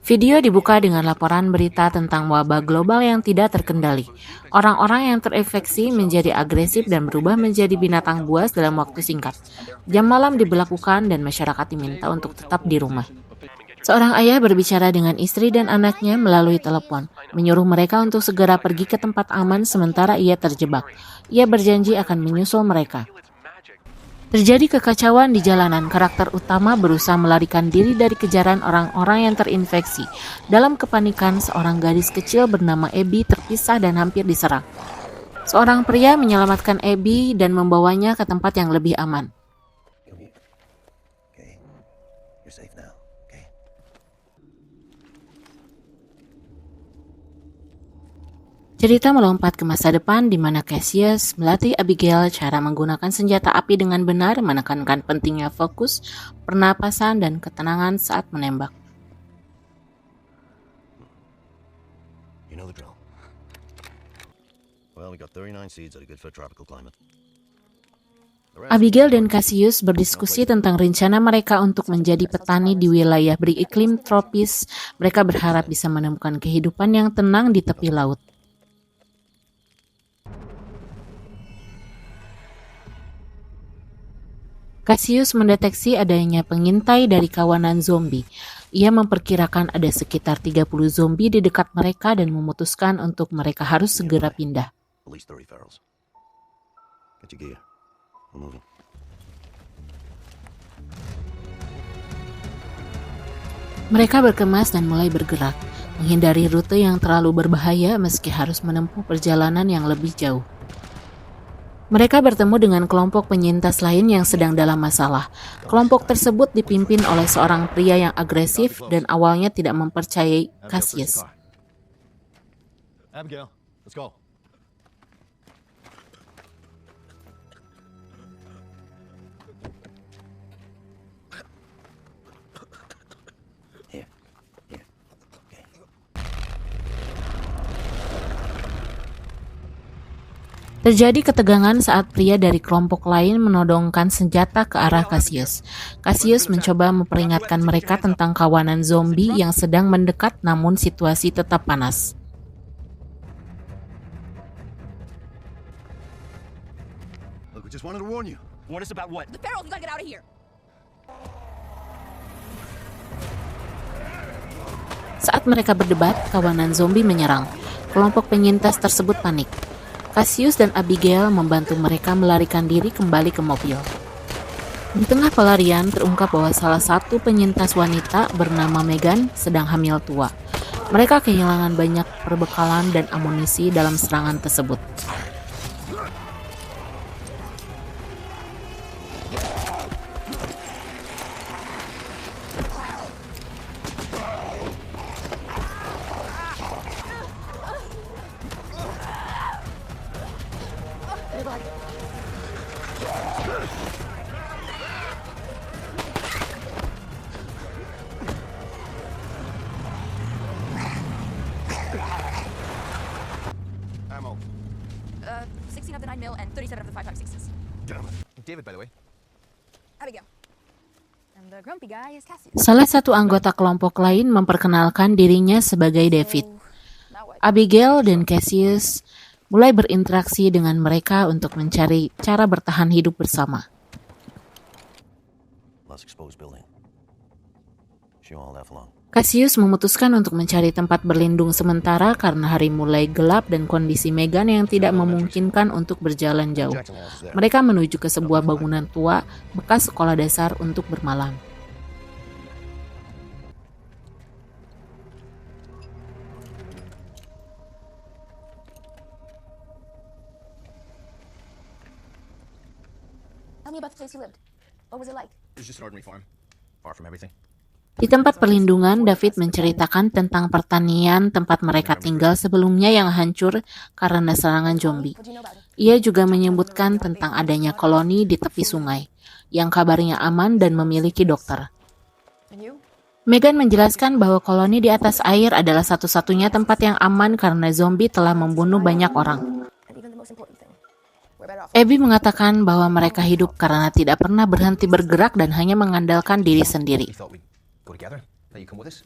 Video dibuka dengan laporan berita tentang wabah global yang tidak terkendali. Orang-orang yang terinfeksi menjadi agresif dan berubah menjadi binatang buas dalam waktu singkat. Jam malam diberlakukan dan masyarakat diminta untuk tetap di rumah. Seorang ayah berbicara dengan istri dan anaknya melalui telepon, menyuruh mereka untuk segera pergi ke tempat aman sementara ia terjebak. Ia berjanji akan menyusul mereka. Terjadi kekacauan di jalanan, karakter utama berusaha melarikan diri dari kejaran orang-orang yang terinfeksi. Dalam kepanikan, seorang gadis kecil bernama Abby terpisah dan hampir diserang. Seorang pria menyelamatkan Abby dan membawanya ke tempat yang lebih aman. Cerita melompat ke masa depan di mana Cassius melatih Abigail cara menggunakan senjata api dengan benar, menekankan pentingnya fokus, pernapasan, dan ketenangan saat menembak. You know the drill. Well, we got 39 seeds that are good for a tropical climate. Abigail dan Cassius berdiskusi tentang rencana mereka untuk menjadi petani di wilayah beriklim tropis. Mereka berharap bisa menemukan kehidupan yang tenang di tepi laut. Cassius mendeteksi adanya pengintai dari kawanan zombie. Ia memperkirakan ada sekitar 30 zombie di dekat mereka dan memutuskan untuk mereka harus segera pindah. At least 30 ferals. Get your gear. We're moving. Mereka berkemas dan mulai bergerak, menghindari rute yang terlalu berbahaya meski harus menempuh perjalanan yang lebih jauh. Mereka bertemu dengan kelompok penyintas lain yang sedang dalam masalah. Kelompok tersebut dipimpin oleh seorang pria yang agresif dan awalnya tidak mempercayai Cassius. Abigail, let's go. Here. Okay. Terjadi ketegangan saat pria dari kelompok lain menodongkan senjata ke arah Cassius. Cassius mencoba memperingatkan mereka tentang kawanan zombie yang sedang mendekat, namun situasi tetap panas. Look, we just wanted to warn you. Warn us about what? The ferals, we gotta get out of here. Saat mereka berdebat, kawanan zombie menyerang. Kelompok penyintas tersebut panik. Cassius dan Abigail membantu mereka melarikan diri kembali ke mobil. Di tengah pelarian, terungkap bahwa salah satu penyintas wanita bernama Megan sedang hamil tua. Mereka kehilangan banyak perbekalan dan amunisi dalam serangan tersebut. Ammo. 16 of the 9mm and 37 of the 5.56s. Damn it. David, by the way. Abigail. And the grumpy guy is Cassius. Salah satu anggota kelompok lain memperkenalkan dirinya sebagai David. Now what? Abigail dan Cassius mulai berinteraksi dengan mereka untuk mencari cara bertahan hidup bersama. Less exposed building. She won't hold that for long. Cassius memutuskan untuk mencari tempat berlindung sementara karena hari mulai gelap dan kondisi Megan yang tidak memungkinkan untuk berjalan jauh. Mereka menuju ke sebuah bangunan tua bekas sekolah dasar untuk bermalam. Tell me about the place you lived. What was it like? It's just an ordinary farm. Far from everything. Di tempat perlindungan, David menceritakan tentang pertanian tempat mereka tinggal sebelumnya yang hancur karena serangan zombie. What do you know about it? Ia juga menyebutkan tentang adanya koloni di tepi sungai, yang kabarnya aman dan memiliki dokter. And you? Megan menjelaskan bahwa koloni di atas air adalah satu-satunya tempat yang aman karena zombie telah membunuh banyak orang. And even the most important thing. We're better off. Abby mengatakan bahwa mereka hidup karena tidak pernah berhenti bergerak dan hanya mengandalkan diri sendiri. We thought we'd go together. Now you come with us.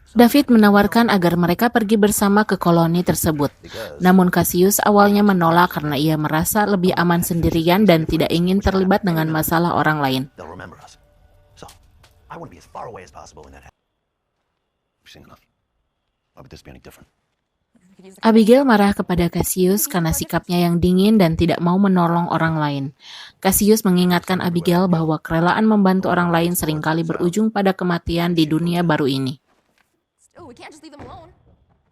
David menawarkan agar mereka pergi bersama ke koloni tersebut. Namun Cassius awalnya menolak karena ia merasa lebih aman sendirian dan tidak ingin terlibat dengan masalah orang lain. They'll remember us. So, I want to be as far away as possible when that happens. We've seen enough. Why would this be any different? Abigail marah kepada Cassius karena sikapnya yang dingin dan tidak mau menolong orang lain. Cassius mengingatkan Abigail bahwa kerelaan membantu orang lain seringkali berujung pada kematian di dunia baru ini. Still, we can't just leave them alone.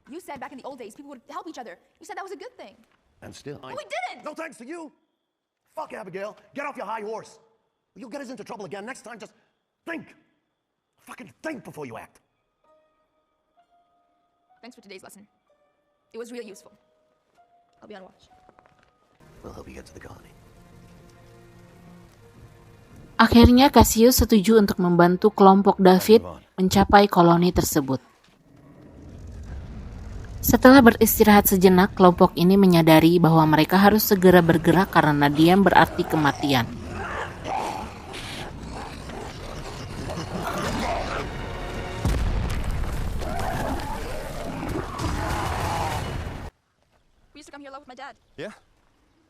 You said back in the old days people would help each other. You said that was a good thing. And still, But we didn't! no thanks to you. Fuck Abigail. Get off your high horse. You'll get us into trouble again. Next time, just think. Fucking think before you act. Thanks for today's lesson. It was really useful. I'll be on watch. We'll help you get to the colony. Akhirnya Cassius setuju untuk membantu kelompok David mencapai koloni tersebut. Setelah beristirahat sejenak, kelompok ini menyadari bahwa mereka harus segera bergerak karena diam berarti kematian. We used to come here a lot with my dad. Yeah?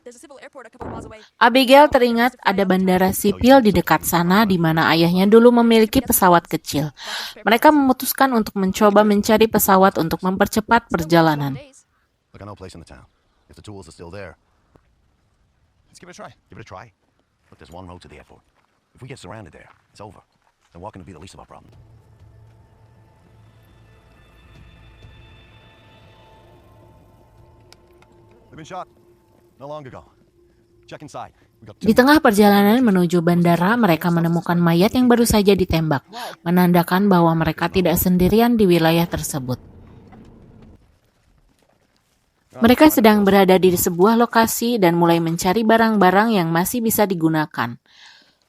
There's a civil airport a couple of miles away. Abigail teringat ada bandara sipil di dekat sana di mana ayahnya dulu memiliki pesawat kecil. Mereka memutuskan untuk mencoba mencari pesawat untuk mempercepat perjalanan. Look, I know a place in the town. If the tools are still there, Let's give it a try. give it a try. Look, there's one road to the airport. If we get surrounded there, it's over. Then walking will be the least of our problems. We've been shot. No long ago. Check inside. We got Di tengah perjalanan menuju bandara, mereka menemukan mayat yang baru saja ditembak, menandakan bahwa mereka tidak sendirian di wilayah tersebut. Mereka sedang berada di sebuah lokasi dan mulai mencari barang-barang yang masih bisa digunakan.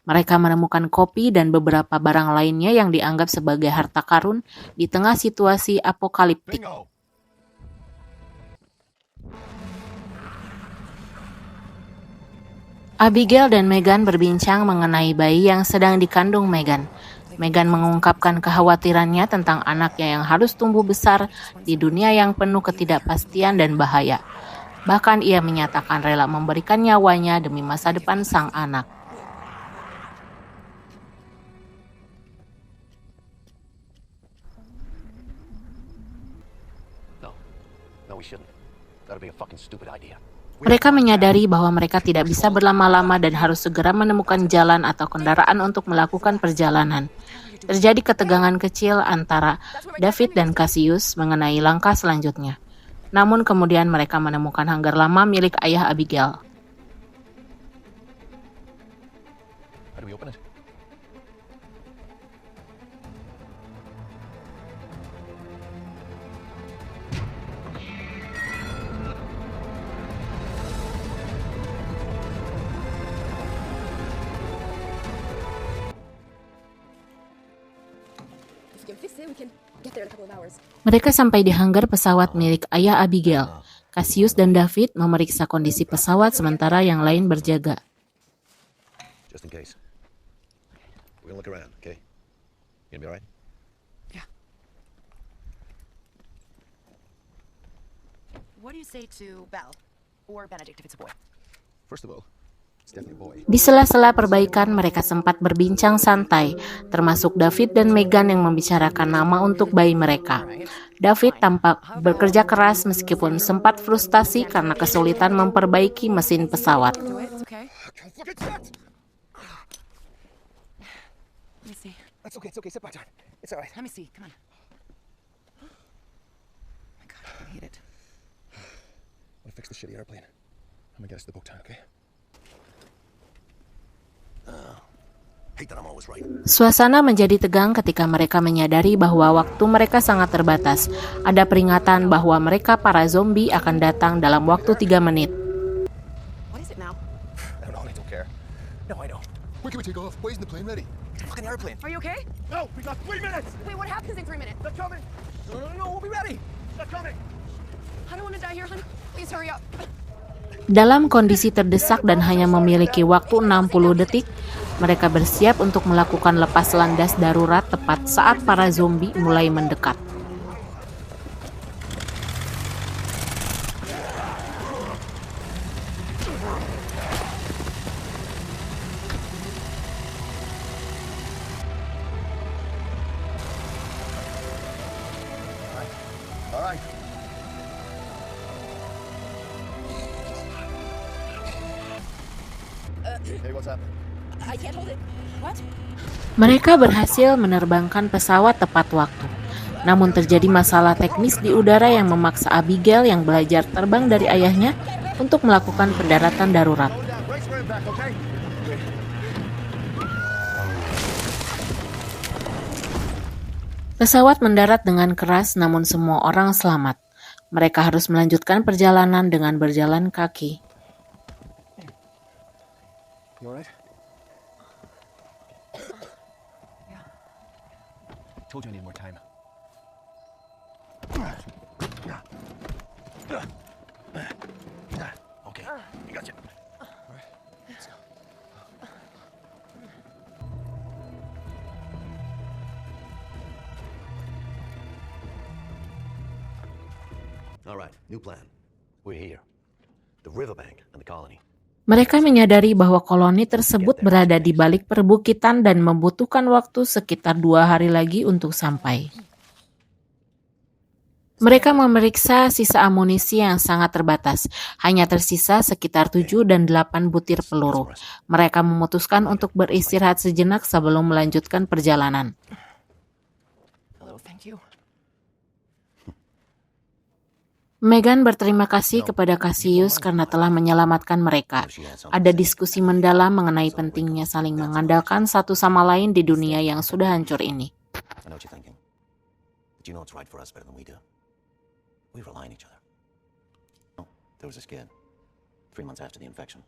Mereka menemukan kopi dan beberapa barang lainnya yang dianggap sebagai harta karun di tengah situasi apokaliptik. Bingo! Abigail dan Megan berbincang mengenai bayi yang sedang dikandung Megan. Megan mengungkapkan kekhawatirannya tentang anaknya yang harus tumbuh besar di dunia yang penuh ketidakpastian dan bahaya. Bahkan ia menyatakan rela memberikan nyawanya demi masa depan sang anak. No, we shouldn't. That'd be a fucking stupid idea. Mereka menyadari bahwa mereka tidak bisa berlama-lama dan harus segera menemukan jalan atau kendaraan untuk melakukan perjalanan. Terjadi ketegangan kecil antara David dan Cassius mengenai langkah selanjutnya. Namun kemudian mereka menemukan hanggar lama milik ayah Abigail. How do we open it? If we can fix it, we can get there in a couple of hours. Mereka sampai di hanggar pesawat milik ayah Abigail. Cassius dan David memeriksa kondisi pesawat sementara yang lain berjaga. Just in case. We're gonna look around, okay? You gonna be alright? What do you say to Belle? Or Benedict if it's a boy? First of all, it's definitely a boy. Di sela-sela perbaikan, mereka sempat berbincang santai, termasuk David dan Megan yang membicarakan nama untuk bayi mereka. David tampak bekerja keras meskipun sempat frustasi karena kesulitan memperbaiki mesin pesawat. Do it. It's okay. Fucking shit! Let me see. It's okay. Sit back down. It's alright. Let me see. Come on. Oh my God, I hate it. I'm gonna fix the shitty airplane. I'm gonna get us to the boat town, okay? Hate that I'm always right. Suasana menjadi tegang ketika mereka menyadari bahwa waktu mereka sangat terbatas. Ada peringatan bahwa mereka para zombie akan datang dalam waktu 3 menit. What is it now? I don't care. No, I know. When can we take off? Why isn't the plane ready? Fucking airplane. Are you okay? No, we got 3 minutes! Wait, what happens in 3 minutes? They're coming! No, we'll be ready! They're coming! I don't want to die here, honey. Please hurry up. Dalam kondisi terdesak dan hanya memiliki waktu 60 detik, mereka bersiap untuk melakukan lepas landas darurat tepat saat para zombie mulai mendekat. All right. Hey, what's happening? I can't hold it. What? Mereka berhasil menerbangkan pesawat tepat waktu. Namun terjadi masalah teknis di udara yang memaksa Abigail yang belajar terbang dari ayahnya untuk melakukan pendaratan darurat. Slow down. Brace for impact, okay? Pesawat mendarat dengan keras namun semua orang selamat. Mereka harus melanjutkan perjalanan dengan berjalan kaki. You all right? Told you I need more time. Okay, I got you. All right, let's go. All right, new plan. We're here. The riverbank and the colony. Mereka menyadari bahwa koloni tersebut berada di balik perbukitan dan membutuhkan waktu sekitar 2 hari lagi untuk sampai. Mereka memeriksa sisa amunisi yang sangat terbatas. Hanya tersisa sekitar 7 dan 8 butir peluru. Mereka memutuskan untuk beristirahat sejenak sebelum melanjutkan perjalanan. Hello, thank you. Megan berterima kasih kepada Cassius karena telah menyelamatkan mereka. Ada diskusi mendalam mengenai pentingnya saling mengandalkan satu sama lain di dunia yang sudah hancur ini. I know what you're thinking. But you know what's right for us better than we do. We rely on each other. Oh, there was this kid. 3 months after the infection.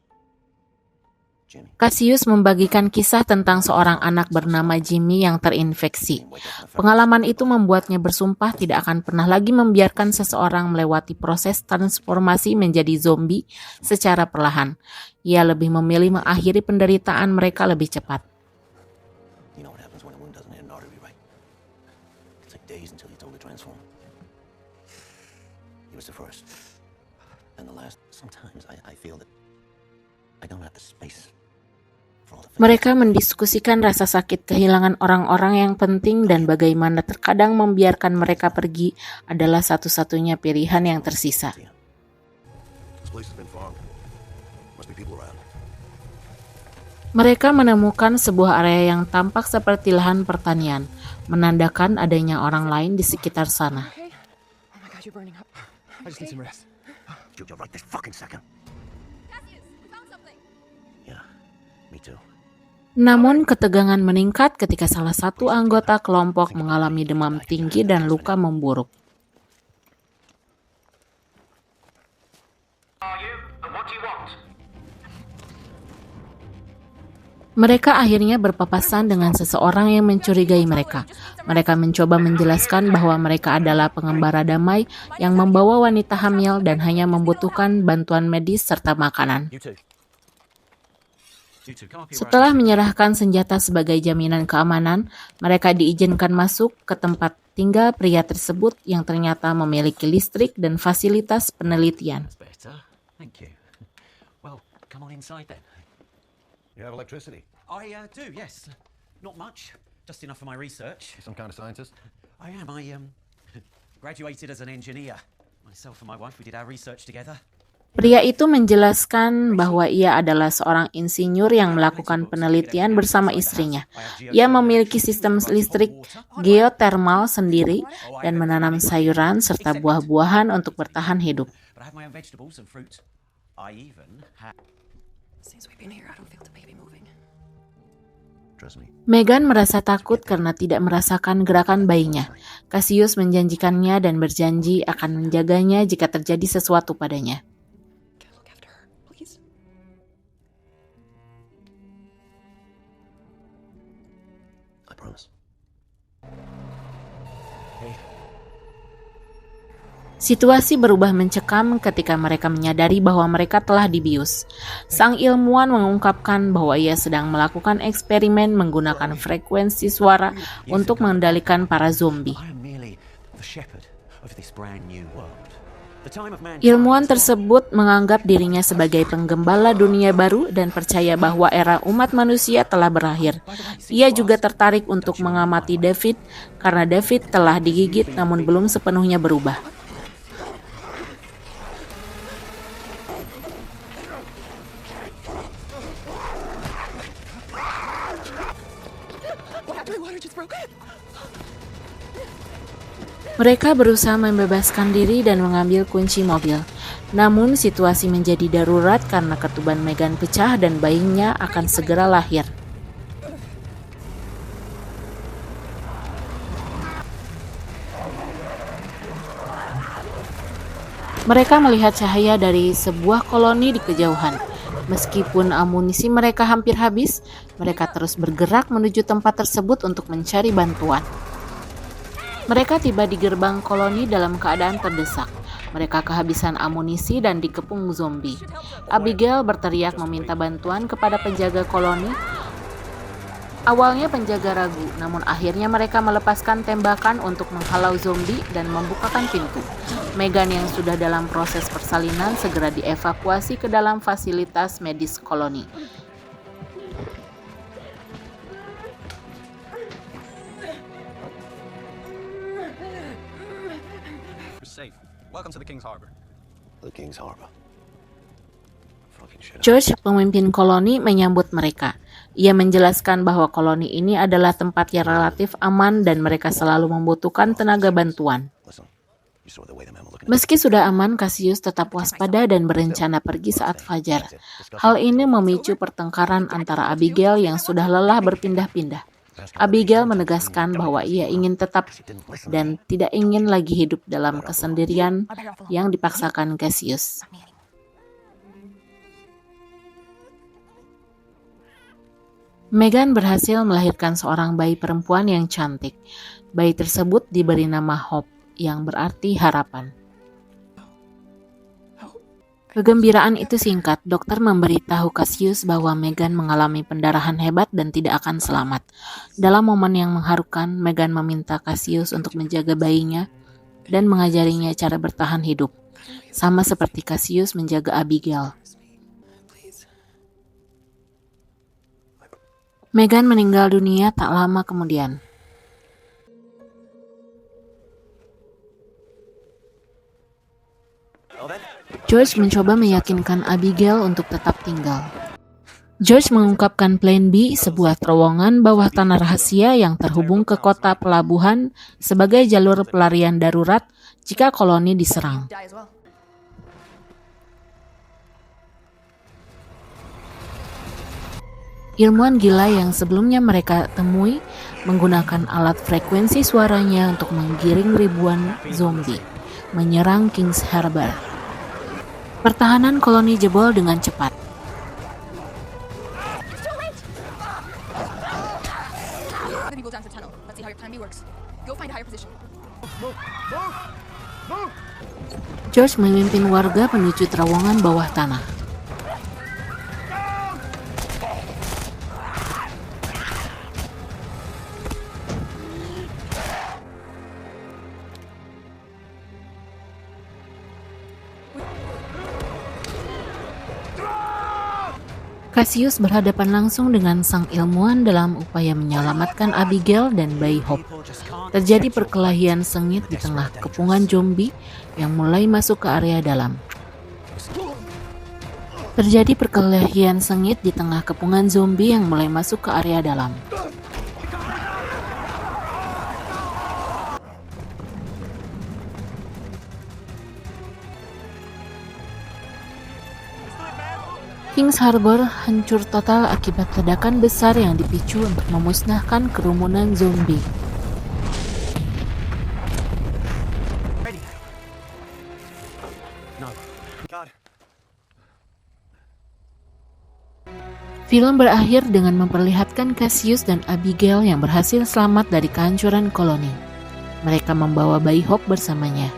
Jimmy. Cassius membagikan kisah tentang seorang anak bernama Jimmy yang terinfeksi. Pengalaman itu membuatnya bersumpah tidak akan pernah lagi membiarkan seseorang melewati proses transformasi menjadi zombie secara perlahan. Ia lebih memilih mengakhiri penderitaan mereka lebih cepat. You know what happens when a wound doesn't hit an artery, right? It's like days until you totally transform. He was the first. And the last. Sometimes I feel that I don't have the space. Mereka mendiskusikan rasa sakit kehilangan orang-orang yang penting dan bagaimana terkadang membiarkan mereka pergi adalah satu-satunya pilihan yang tersisa. This place has been farmed. Must be people around. Mereka menemukan sebuah area yang tampak seperti lahan pertanian, menandakan adanya orang lain di sekitar sana. Okay. Oh my god, you're burning up. I just need some rest. Dude, you're right this fucking second. Cassius, we found something. Yeah, me too. Namun ketegangan meningkat ketika salah satu anggota kelompok mengalami demam tinggi dan luka memburuk. Mereka akhirnya berpapasan dengan seseorang yang mencurigai mereka. Mereka mencoba menjelaskan bahwa mereka adalah pengembara damai yang membawa wanita hamil dan hanya membutuhkan bantuan medis serta makanan. Setelah menyerahkan senjata sebagai jaminan keamanan, mereka diizinkan masuk ke tempat tinggal pria tersebut yang ternyata memiliki listrik dan fasilitas penelitian. Better. Thank you. Well, come on inside then. You have electricity. I do, yes. Not much. Just enough for my research. You some kind of scientist? I am. I graduated as an engineer. Myself and my wife, we did our research together. Pria itu menjelaskan bahwa ia adalah seorang insinyur yang melakukan penelitian bersama istrinya. Ia memiliki sistem listrik geotermal sendiri dan menanam sayuran serta buah-buahan untuk bertahan hidup. But I have my own vegetables and fruit. I even have... Since we've been here, I don't feel the baby moving. Trust me. Megan merasa takut karena tidak merasakan gerakan bayinya. Cassius menjanjikannya dan berjanji akan menjaganya jika terjadi sesuatu padanya. Can I look after her, please? I promise. Hey. Situasi berubah mencekam ketika mereka menyadari bahwa mereka telah dibius. Sang ilmuwan mengungkapkan bahwa ia sedang melakukan eksperimen menggunakan frekuensi suara untuk mengendalikan para zombie. I am merely the shepherd of this brand new world. The time of mankind Ilmuwan is gone. tersebut menganggap dirinya sebagai penggembala dunia baru dan percaya bahwa era umat manusia telah berakhir. Ia juga tertarik untuk mengamati David karena David telah digigit namun belum sepenuhnya berubah. What happened? My water just broke. Mereka berusaha membebaskan diri dan mengambil kunci mobil. Namun situasi menjadi darurat karena ketuban Megan pecah dan bayinya akan segera lahir. Mereka melihat cahaya dari sebuah koloni di kejauhan. Meskipun amunisi mereka hampir habis, mereka terus bergerak menuju tempat tersebut untuk mencari bantuan. Mereka tiba di gerbang koloni dalam keadaan terdesak. Mereka kehabisan amunisi dan dikepung zombie. Abigail berteriak meminta bantuan kepada penjaga koloni. Awalnya penjaga ragu, namun akhirnya mereka melepaskan tembakan untuk menghalau zombie dan membukakan pintu. Megan yang sudah dalam proses persalinan segera dievakuasi ke dalam fasilitas medis koloni. You're safe. Welcome to the King's Harbor. The King's Harbor. Fucking shit. George, pemimpin koloni, menyambut mereka. Ia menjelaskan bahwa koloni ini adalah tempat yang relatif aman dan mereka selalu membutuhkan tenaga bantuan. Listen, you saw the way the men were looking at Meski sudah aman, Cassius tetap waspada dan berencana pergi saat fajar. Hal ini memicu pertengkaran antara Abigail yang sudah lelah berpindah-pindah. Abigail menegaskan bahwa ia ingin tetap dan tidak ingin lagi hidup dalam kesendirian yang dipaksakan Cassius. Megan berhasil melahirkan seorang bayi perempuan yang cantik. Bayi tersebut diberi nama Hope, yang berarti harapan. Kegembiraan itu singkat. Dokter memberitahu Cassius bahwa Megan mengalami pendarahan hebat dan tidak akan selamat. Dalam momen yang mengharukan, Megan meminta Cassius untuk menjaga bayinya dan mengajarinya cara bertahan hidup, sama seperti Cassius menjaga Abigail. Megan meninggal dunia tak lama kemudian. George mencoba meyakinkan Abigail untuk tetap tinggal. George mengungkapkan Plan B, sebuah terowongan bawah tanah rahasia yang terhubung ke kota pelabuhan sebagai jalur pelarian darurat jika koloni diserang. Die as well. Ilmuwan gila yang sebelumnya mereka temui menggunakan alat frekuensi suaranya untuk menggiring ribuan zombie menyerang King's Harbor. Pertahanan koloni jebol dengan cepat. Let me go down to the tunnel. Let's see how your plan B works. Go find a higher position. George memimpin warga menuju terowongan bawah tanah. Cassius berhadapan langsung dengan sang ilmuwan dalam upaya menyelamatkan Abigail dan bayi Hope. Terjadi perkelahian sengit di tengah kepungan zombie yang mulai masuk ke area dalam. King's Harbor hancur total akibat ledakan besar yang dipicu untuk memusnahkan kerumunan zombie. No. God. Film berakhir dengan memperlihatkan Cassius dan Abigail yang berhasil selamat dari kehancuran koloni. Mereka membawa bayi Hope bersamanya.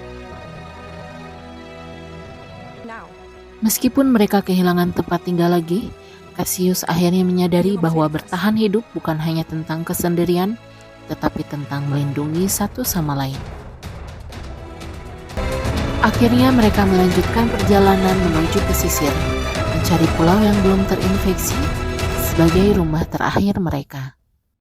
Meskipun mereka kehilangan tempat tinggal lagi, Cassius akhirnya menyadari bahwa bertahan hidup bukan hanya tentang kesendirian, tetapi tentang melindungi satu sama lain. Akhirnya mereka melanjutkan perjalanan menuju pesisir, mencari pulau yang belum terinfeksi sebagai rumah terakhir mereka.